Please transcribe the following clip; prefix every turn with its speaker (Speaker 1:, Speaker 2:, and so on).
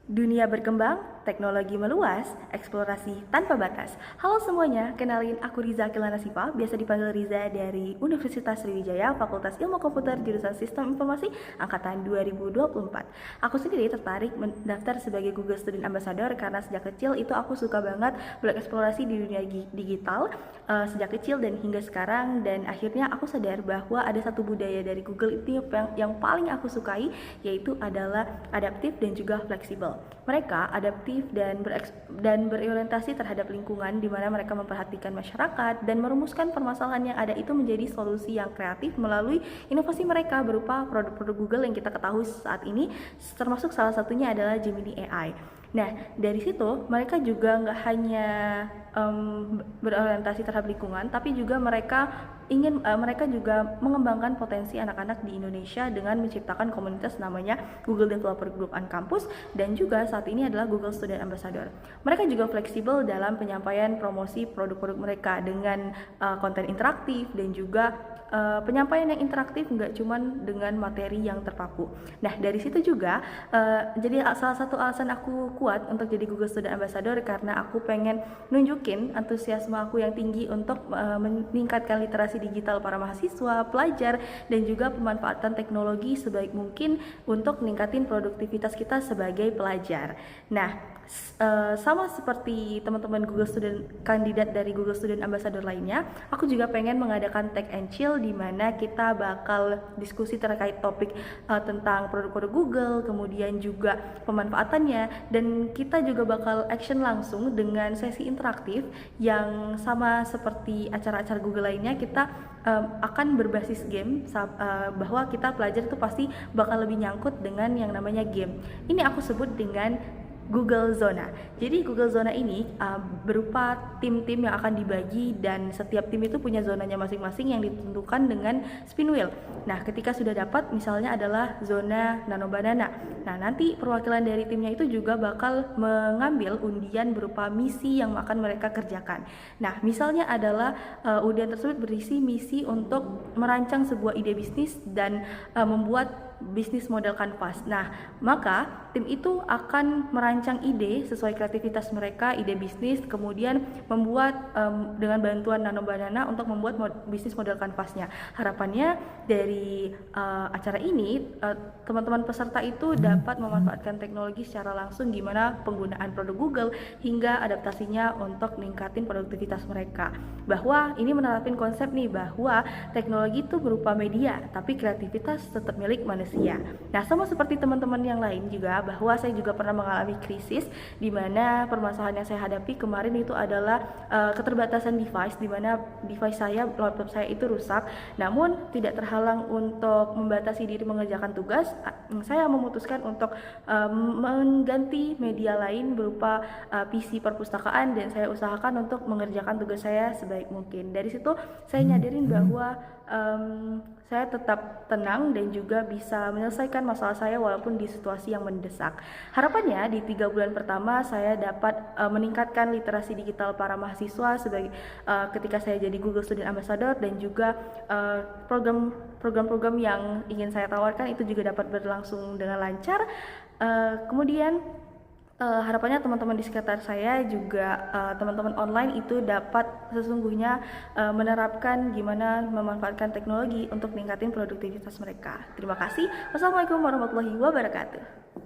Speaker 1: Dunia berkembang, teknologi meluas, eksplorasi tanpa batas. Halo semuanya, kenalin aku Riza Kilana Sipa, biasa dipanggil Riza dari Universitas Sriwijaya, Fakultas Ilmu Komputer, jurusan Sistem Informasi, angkatan 2024. Aku sendiri tertarik mendaftar sebagai Google Student Ambassador karena sejak kecil itu aku suka banget bereksplorasi di dunia digital, sejak kecil dan hingga sekarang, dan akhirnya aku sadar bahwa ada satu budaya dari Google itu yang paling aku sukai, yaitu adalah adaptif dan juga fleksibel. Mereka adaptif dan berorientasi terhadap lingkungan, di mana mereka memperhatikan masyarakat dan merumuskan permasalahan yang ada itu menjadi solusi yang kreatif melalui inovasi mereka berupa produk-produk Google yang kita ketahui saat ini, termasuk salah satunya adalah Gemini AI. Nah, dari situ mereka juga nggak hanya berorientasi terhadap lingkungan, tapi juga mereka juga mengembangkan potensi anak-anak di Indonesia dengan menciptakan komunitas namanya Google Developer Group on Campus, dan juga saat ini adalah Google Student Ambassador. Mereka juga fleksibel dalam penyampaian promosi produk-produk mereka dengan konten interaktif dan juga penyampaian yang interaktif, nggak cuman dengan materi yang terpaku. Nah, dari situ juga jadi salah satu alasan aku kuat untuk jadi Google Student Ambassador karena aku pengen nunjukin antusiasme aku yang tinggi untuk meningkatkan literasi digital para mahasiswa, pelajar, dan juga pemanfaatan teknologi sebaik mungkin untuk meningkatin produktivitas kita sebagai pelajar. Nah, sama seperti teman-teman Google Student kandidat dari Google Student Ambassador lainnya, aku juga pengen mengadakan Tech and Chill di mana kita bakal diskusi terkait topik tentang produk-produk Google, kemudian juga pemanfaatannya, dan kita juga bakal action langsung dengan sesi interaktif yang sama seperti acara-acara Google lainnya. Kita akan berbasis game, bahwa kita pelajar itu pasti bakal lebih nyangkut dengan yang namanya game. Ini aku sebut dengan Google Zona. Jadi Google Zona ini berupa tim-tim yang akan dibagi, dan setiap tim itu punya zonanya masing-masing yang ditentukan dengan spin wheel. Nah, ketika sudah dapat, misalnya adalah zona Nano Banana. Nah, nanti perwakilan dari timnya itu juga bakal mengambil undian berupa misi yang akan mereka kerjakan. Nah, misalnya adalah undian tersebut berisi misi untuk merancang sebuah ide bisnis dan membuat bisnis model kanvas. Nah, maka tim itu akan merancang ide sesuai kreativitas mereka, ide bisnis, kemudian membuat dengan bantuan Nano Banana untuk membuat bisnis model kanvasnya. Harapannya dari acara ini teman-teman peserta itu dapat memanfaatkan teknologi secara langsung, gimana penggunaan produk Google hingga adaptasinya untuk meningkatin produktivitas mereka. Bahwa ini menerapkan konsep nih bahwa teknologi itu berupa media, tapi kreativitas tetap milik manusia. Nah, sama seperti teman-teman yang lain juga, bahwa saya juga pernah mengalami krisis di mana permasalahan yang saya hadapi kemarin itu adalah keterbatasan device, di mana device saya, laptop saya itu rusak. Namun tidak terhalang untuk membatasi diri mengerjakan tugas, saya memutuskan untuk mengganti media lain berupa PC perpustakaan, dan saya usahakan untuk mengerjakan tugas saya sebaik mungkin. Dari situ saya nyadarin bahwa saya tetap tenang dan juga bisa menyelesaikan masalah saya walaupun di situasi yang mendesak. Harapannya di 3 bulan pertama saya dapat meningkatkan literasi digital para mahasiswa sebagai ketika saya jadi Google Student Ambassador, dan juga program-program yang ingin saya tawarkan itu juga dapat berlangsung dengan lancar. Kemudian harapannya teman-teman di sekitar saya juga, teman-teman online itu dapat sesungguhnya menerapkan gimana memanfaatkan teknologi untuk meningkatkan produktivitas mereka. Terima kasih. Wassalamualaikum warahmatullahi wabarakatuh.